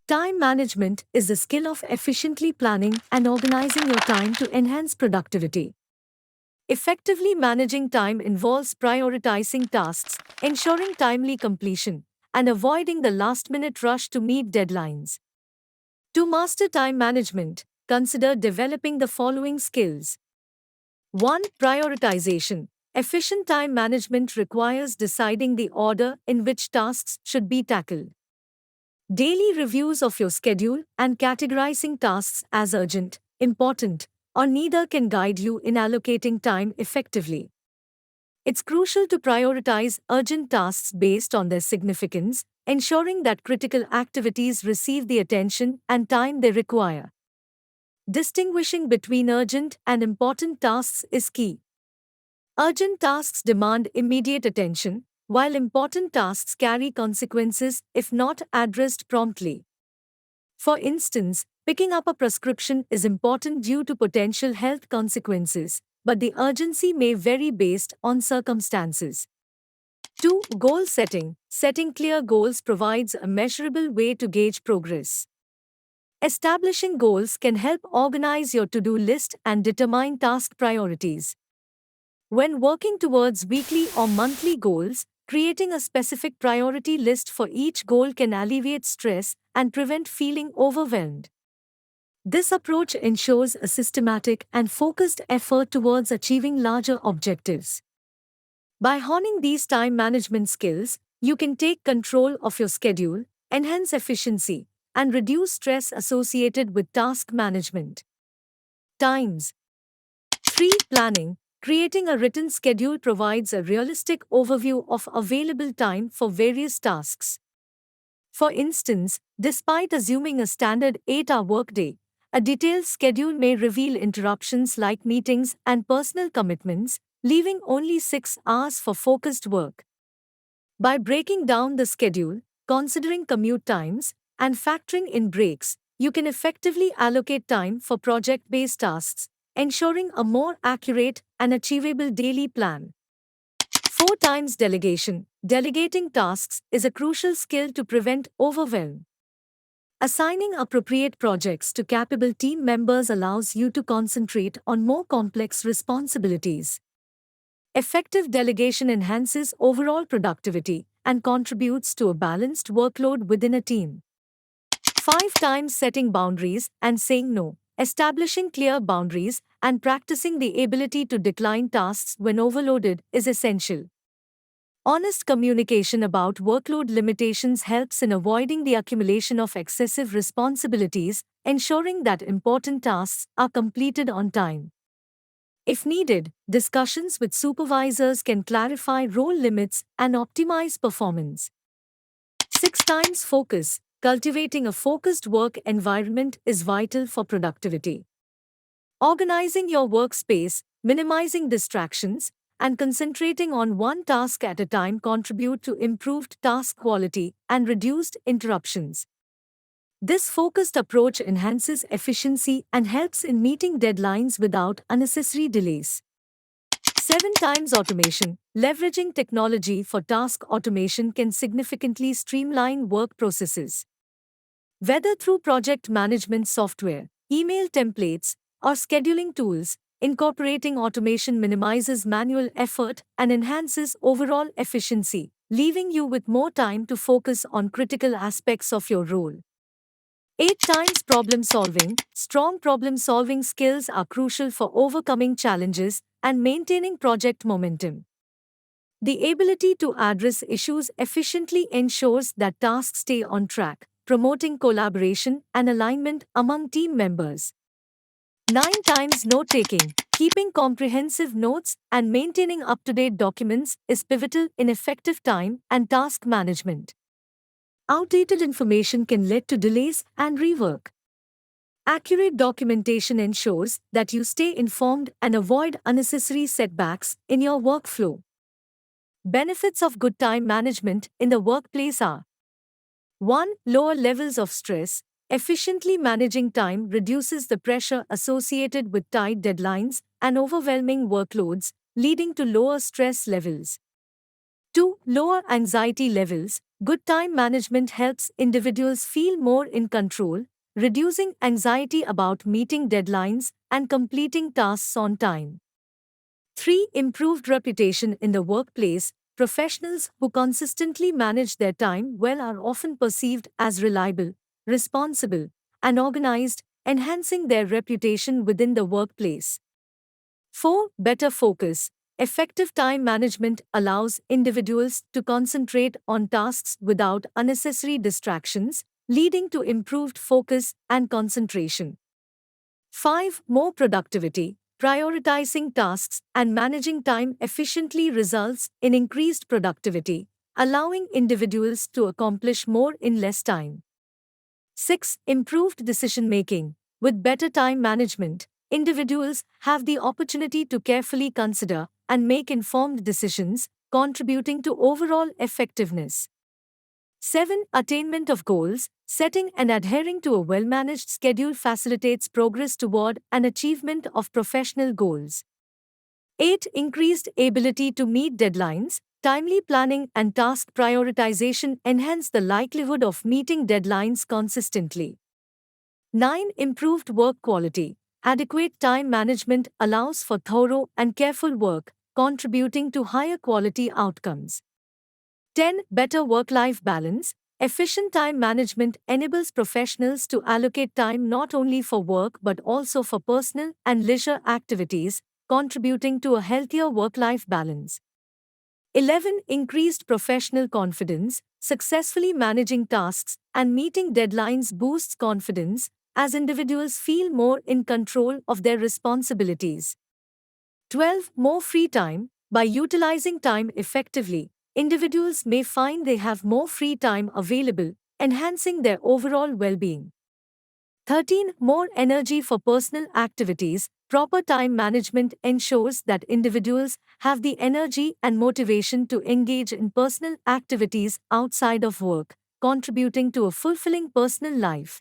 Time management is the skill of efficiently planning and organizing your time to enhance productivity. Effectively managing time involves prioritizing tasks, ensuring timely completion, and avoiding the last minute rush to meet deadlines. To master time management, consider developing the following skills. 1. Prioritization. Efficient time management requires deciding the order in which tasks should be tackled. Daily reviews of your schedule and categorizing tasks as urgent, important, or neither can guide you in allocating time effectively. It's crucial to prioritize urgent tasks based on their significance, ensuring that critical activities receive the attention and time they require. Distinguishing between urgent and important tasks is key. Urgent tasks demand immediate attention, while important tasks carry consequences if not addressed promptly. For instance, picking up a prescription is important due to potential health consequences, but the urgency may vary based on circumstances. 2. Goal setting. Setting clear goals provides a measurable way to gauge progress. Establishing goals can help organize your to-do list and determine task priorities. When working towards weekly or monthly goals, creating a specific priority list for each goal can alleviate stress and prevent feeling overwhelmed. This approach ensures a systematic and focused effort towards achieving larger objectives. By honing these time management skills, you can take control of your schedule, enhance efficiency, and reduce stress associated with task management. Times. 3. Planning. Creating a written schedule provides a realistic overview of available time for various tasks. For instance, despite assuming a standard 8-hour workday, a detailed schedule may reveal interruptions like meetings and personal commitments, leaving only 6 hours for focused work. By breaking down the schedule, considering commute times, and factoring in breaks, you can effectively allocate time for project-based tasks, ensuring a more accurate and achievable daily plan. 4 times delegation. Delegating tasks is a crucial skill to prevent overwhelm. Assigning appropriate projects to capable team members allows you to concentrate on more complex responsibilities. Effective delegation enhances overall productivity and contributes to a balanced workload within a team. 5 times setting boundaries and saying no. Establishing clear boundaries and practicing the ability to decline tasks when overloaded is essential. Honest communication about workload limitations helps in avoiding the accumulation of excessive responsibilities, ensuring that important tasks are completed on time. If needed, discussions with supervisors can clarify role limits and optimize performance. 6 times focus. Cultivating a focused work environment is vital for productivity. Organizing your workspace, minimizing distractions, and concentrating on one task at a time contribute to improved task quality and reduced interruptions. This focused approach enhances efficiency and helps in meeting deadlines without unnecessary delays. 7 times automation. Leveraging technology for task automation can significantly streamline work processes. Whether through project management software, email templates, or scheduling tools, incorporating automation minimizes manual effort and enhances overall efficiency, leaving you with more time to focus on critical aspects of your role. 8 times problem solving. Strong problem solving skills are crucial for overcoming challenges and maintaining project momentum. The ability to address issues efficiently ensures that tasks stay on track, promoting collaboration and alignment among team members. 9 times note taking. Keeping comprehensive notes and maintaining up-to-date documents is pivotal in effective time and task management. Outdated information can lead to delays and rework. Accurate documentation ensures that you stay informed and avoid unnecessary setbacks in your workflow. Benefits of good time management in the workplace are: 1. Lower levels of stress. Efficiently managing time reduces the pressure associated with tight deadlines and overwhelming workloads, leading to lower stress levels. 2. Lower anxiety levels. Good time management helps individuals feel more in control, reducing anxiety about meeting deadlines and completing tasks on time. 3. Improved reputation in the workplace. Professionals who consistently manage their time well are often perceived as reliable, responsible, and organized, enhancing their reputation within the workplace. 4. Better focus. Effective time management allows individuals to concentrate on tasks without unnecessary distractions, leading to improved focus and concentration. 5. More productivity. Prioritizing tasks and managing time efficiently results in increased productivity, allowing individuals to accomplish more in less time. 6. Improved decision making. With better time management, individuals have the opportunity to carefully consider and make informed decisions, contributing to overall effectiveness. 7. Attainment of goals. Setting and adhering to a well managed schedule facilitates progress toward an achievement of professional goals. 8. Increased ability to meet deadlines. Timely planning and task prioritization enhance the likelihood of meeting deadlines consistently. 9. Improved work quality. Adequate time management allows for thorough and careful work, contributing to higher quality outcomes. 10. Better work-life balance. Efficient time management enables professionals to allocate time not only for work but also for personal and leisure activities, contributing to a healthier work-life balance. 11. Increased professional confidence. Successfully managing tasks and meeting deadlines boosts confidence as individuals feel more in control of their responsibilities. 12. More free time. By utilizing time effectively, individuals may find they have more free time available, enhancing their overall well being. 13. More energy for personal activities. Proper time management ensures that individuals have the energy and motivation to engage in personal activities outside of work, contributing to a fulfilling personal life.